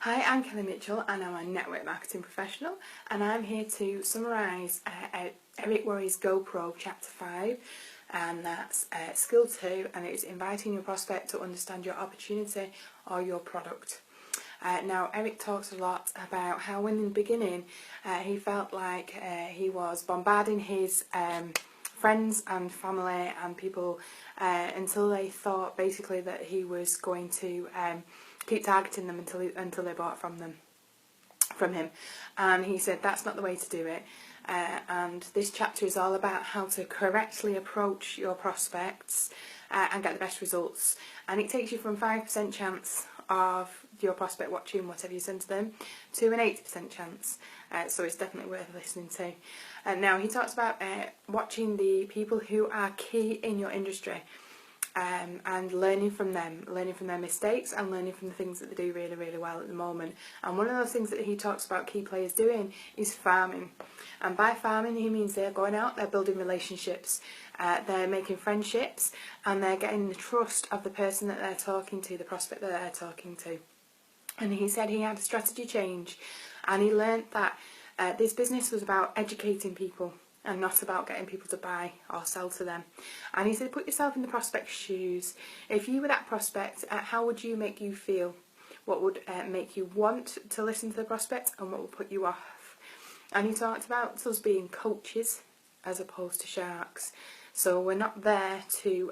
Hi, I'm Kelly Mitchell and I'm a network marketing professional, and I'm here to summarise Eric Worre's Go Pro Chapter 5, and that's Skill 2, and it's inviting your prospect to understand your opportunity or your product. Now, Eric talks a lot about how when in the beginning he felt like he was bombarding his friends and family and people until they thought basically that he was going to keep targeting them until they bought from him. And he said that's not the way to do it. And this chapter is all about how to correctly approach your prospects and get the best results. And it takes you from 5% chance of your prospect watching whatever you send to them to an 80% chance. So it's definitely worth listening to. Now he talks about watching the people who are key in your industry. And learning from their mistakes and learning from the things that they do really, really well at the moment. And one of those things that he talks about key players doing is farming. And by farming he means they're going out, they're building relationships, they're making friendships, and they're getting the trust of the person that they're talking to, the prospect that they're talking to. And he said he had a strategy change, and he learned that this business was about educating people and not about getting people to buy or sell to them. And he said, put yourself in the prospect's shoes. If you were that prospect, how would you make you feel? What would make you want to listen to the prospect, and what would put you off? And he talked about us being coaches as opposed to sharks. So we're not there to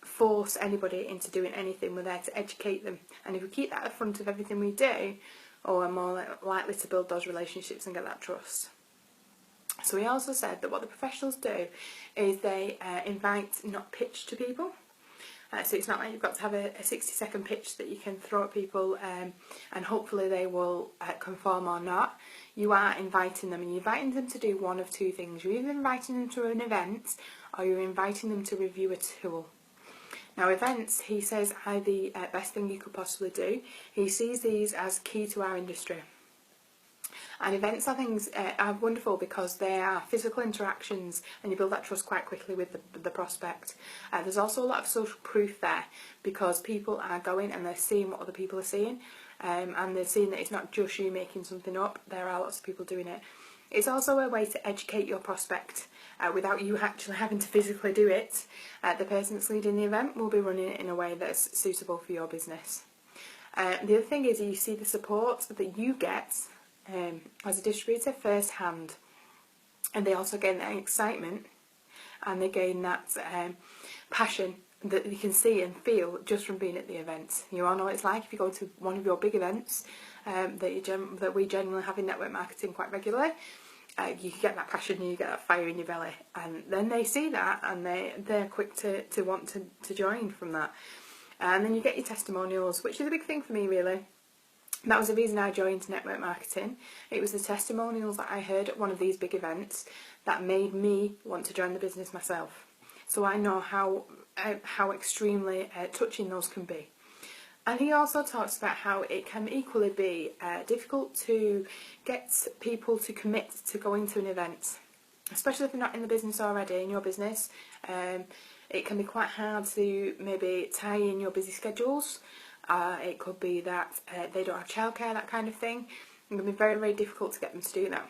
force anybody into doing anything. We're there to educate them. And if we keep that at the front of everything we do, we're more likely to build those relationships and get that trust. So he also said that what the professionals do is they invite, not pitch to people. So it's not like you've got to have a 60-second pitch that you can throw at people and hopefully they will conform or not. You are inviting them, and you're inviting them to do one of two things. You're either inviting them to an event or you're inviting them to review a tool. Now, events, he says, are the best thing you could possibly do. He sees these as key to our industry. And events are wonderful because they are physical interactions, and you build that trust quite quickly with the prospect. There's also a lot of social proof there because people are going and they're seeing what other people are seeing, and they're seeing that it's not just you making something up, there are lots of people doing it. It's also a way to educate your prospect without you actually having to physically do it. The person that's leading the event will be running it in a way that's suitable for your business. The other thing is you see the support that you get as a distributor firsthand, and they also gain that excitement and they gain that passion that you can see and feel just from being at the event. You all know what it's like if you go to one of your big events that we generally have in network marketing quite regularly. You get that passion and you get that fire in your belly, and then they see that and they're quick to want to join from that. And then you get your testimonials, which is a big thing for me really. That was the reason I joined network marketing. It was the testimonials that I heard at one of these big events that made me want to join the business myself. So I know how extremely touching those can be. And he also talks about how it can equally be difficult to get people to commit to going to an event, especially if you're not in the business already, in your business. It can be quite hard to maybe tie in your busy schedules. It could be that they don't have childcare, that kind of thing. It can be very, very difficult to get them to do that.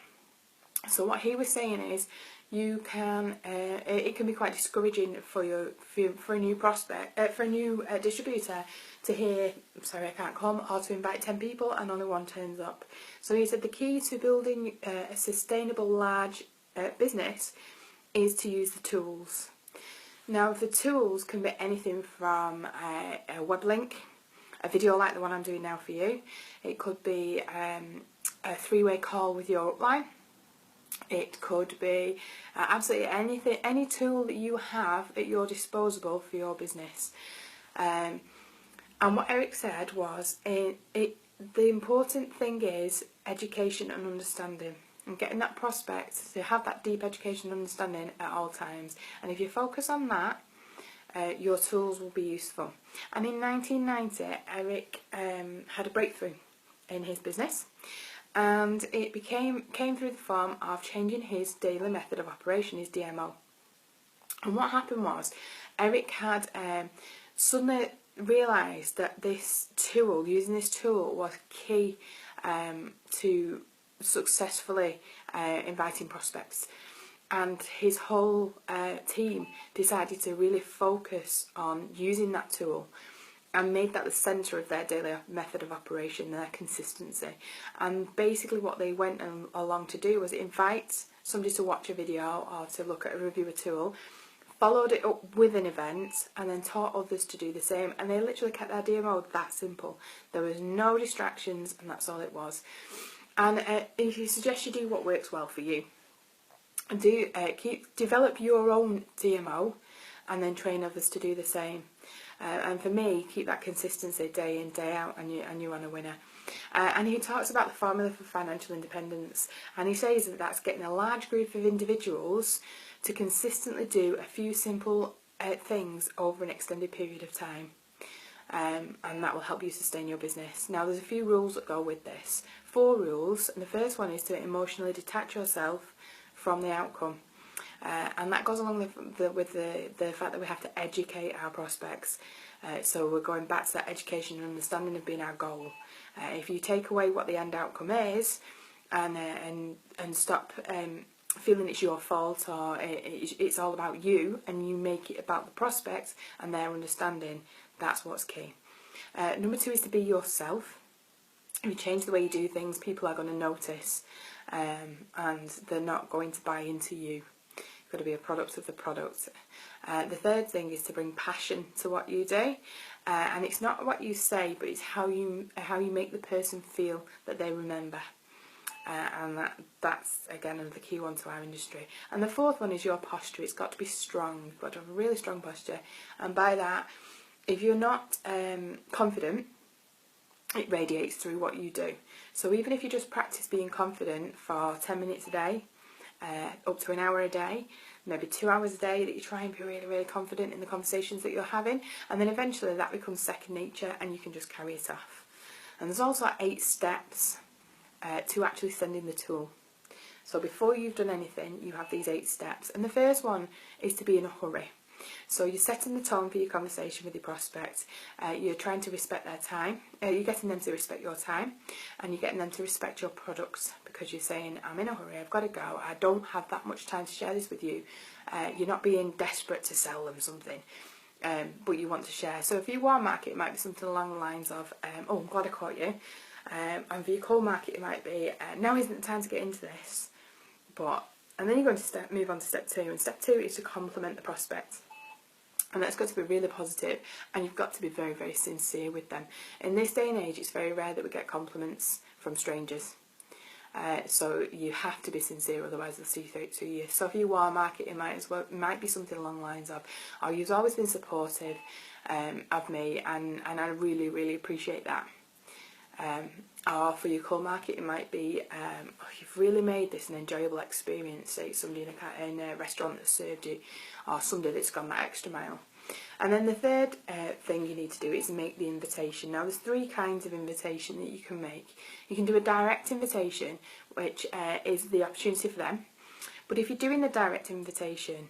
So what he was saying is, it can be quite discouraging for a new prospect, for a new distributor to hear, sorry I can't come, or to invite 10 people and only one turns up. So he said the key to building a sustainable large business is to use the tools. Now the tools can be anything from a web link, a video like the one I'm doing now for you. It could be a three-way call with your upline. It could be absolutely anything, any tool that you have at your disposal for your business. And what Eric said was, the important thing is education and understanding, and getting that prospect to have that deep education and understanding at all times. And if you focus on that, your tools will be useful. And in 1990, Eric had a breakthrough in his business, and it came through the form of changing his daily method of operation, his DMO. And what happened was, Eric had suddenly realised that this tool, using this tool, was key to successfully inviting prospects. And his whole team decided to really focus on using that tool and made that the centre of their daily method of operation, their consistency. And basically what they went along to do was invite somebody to watch a video or to look at a review of a tool, followed it up with an event, and then taught others to do the same. And they literally kept their DMO that simple. There was no distractions, and that's all it was. And if you suggest you do what works well for you, develop your own DMO, and then train others to do the same. And for me, keep that consistency day in, day out, and you're on a winner. And he talks about the formula for financial independence, and he says that that's getting a large group of individuals to consistently do a few simple things over an extended period of time. And that will help you sustain your business. Now, there's a few rules that go with this. 4 rules, and the first one is to emotionally detach yourself from the outcome. And that goes along with the fact that we have to educate our prospects. So we're going back to that education and understanding of being our goal. If you take away what the end outcome is, and stop feeling it's your fault, or it's all about you, and you make it about the prospect and their understanding, that's what's key. Number 2 is to be yourself. If you change the way you do things, people are going to notice, and they're not going to buy into you. You've got to be a product of the product. The third thing is to bring passion to what you do, and it's not what you say, but it's how you make the person feel that they remember. And that's again another key one to our industry. And the fourth one is your posture. It's got to be strong. You've got to have a really strong posture, and by that, if you're not confident, it radiates through what you do. So even if you just practice being confident for 10 minutes a day, up to an hour a day, maybe 2 hours a day, that you try and be really, really confident in the conversations that you're having, and then eventually that becomes second nature and you can just carry it off. And there's also 8 steps to actually sending the tool. So before you've done anything, you have these 8 steps. And the first one is to be in a hurry. So you're setting the tone for your conversation with your prospect. You're trying to respect their time. You're getting them to respect your time, and you're getting them to respect your products, because you're saying, I'm in a hurry, I've got to go, I don't have that much time to share this with you. You're not being desperate to sell them something, but you want to share. So if you warm market, it might be something along the lines of, oh, I'm glad I caught you. And for your cold market, it might be, now isn't the time to get into this. And then you're going to move on to step 2, and step 2 is to compliment the prospect. And that's got to be really positive, and you've got to be very, very sincere with them. In this day and age, it's very rare that we get compliments from strangers. So you have to be sincere, otherwise they'll see through to you. So if you warm market, it might be something along the lines of, oh, you've always been supportive of me, and I really, really appreciate that. Or for your cold market, it might be, oh, you've really made this an enjoyable experience. Say it's somebody in a restaurant that served you, or somebody that's gone that extra mile. And then the third thing you need to do is make the invitation. Now, there's 3 kinds of invitation that you can make. You can do a direct invitation, which is the opportunity for them. But if you're doing the direct invitation,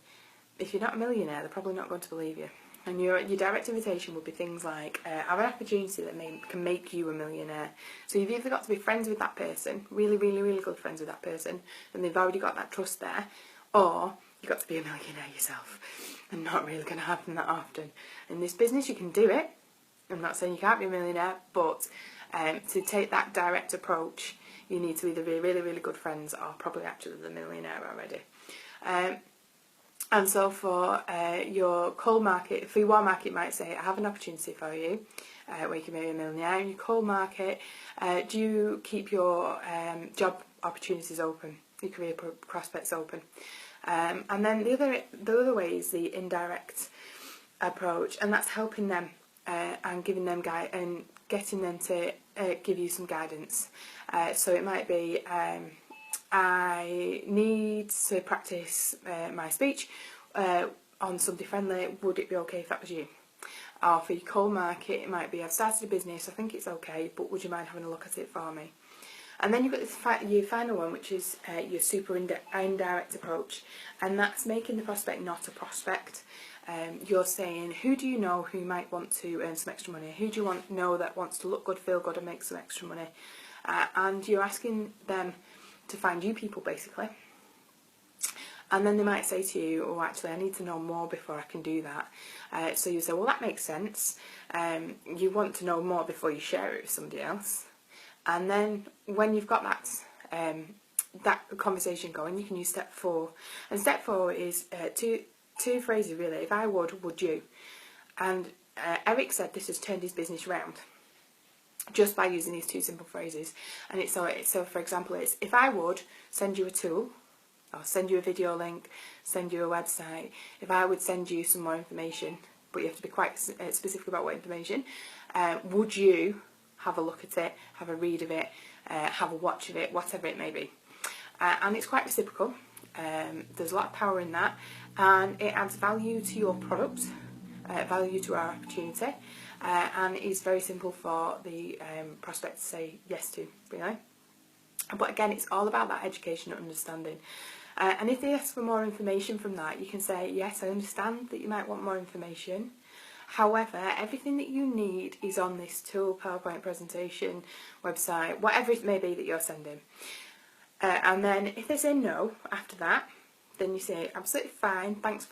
if you're not a millionaire, they're probably not going to believe you. And your direct invitation would be things like, I have an opportunity that can make you a millionaire. So you've either got to be friends with that person, really, really, really good friends with that person, and they've already got that trust there, or you've got to be a millionaire yourself, and not really going to happen that often. In this business, you can do it. I'm not saying you can't be a millionaire, but to take that direct approach, you need to either be really, really good friends, or probably actually the millionaire already. And so for your cold market, for your warm market, it might say, I have an opportunity for you where you can be a millionaire. In your cold market, do you keep your job opportunities open, your career prospects open? And then the other way is the indirect approach, and that's helping them and giving them and getting them to give you some guidance. So it might be, I need to practice my speech on somebody friendly. Would it be okay if that was you? Or for your cold market, it might be, I've started a business, I think it's okay, but would you mind having a look at it for me? And then you've got your final one, which is your super indirect approach, and that's making the prospect not a prospect. you're saying, who do you know who might want to earn some extra money? Who do you know that wants to look good, feel good and make some extra money? And you're asking them to find you people, basically. And then they might say to you, oh, actually, I need to know more before I can do that. So you say, well, that makes sense. You want to know more before you share it with somebody else. And then when you've got that conversation going, you can use step 4. And step 4 is two phrases, really. If I would you? And Eric said this has turned his business round just by using these 2 simple phrases. And it's so for example, it's, if I would send you a tool, or send you a video link, send you a website, if I would send you some more information, but you have to be quite specific about what information, would you have a look at it, have a read of it, have a watch of it, whatever it may be. And it's quite reciprocal. There's a lot of power in that, and it adds value to your product, value to our opportunity, and is very simple for the prospect to say yes to, really. But again, it's all about that education and understanding. And if they ask for more information from that, you can say, yes, I understand that you might want more information. However, everything that you need is on this tool, PowerPoint presentation, website, whatever it may be that you're sending. And then if they say no after that, then you say, absolutely fine, thanks for listening.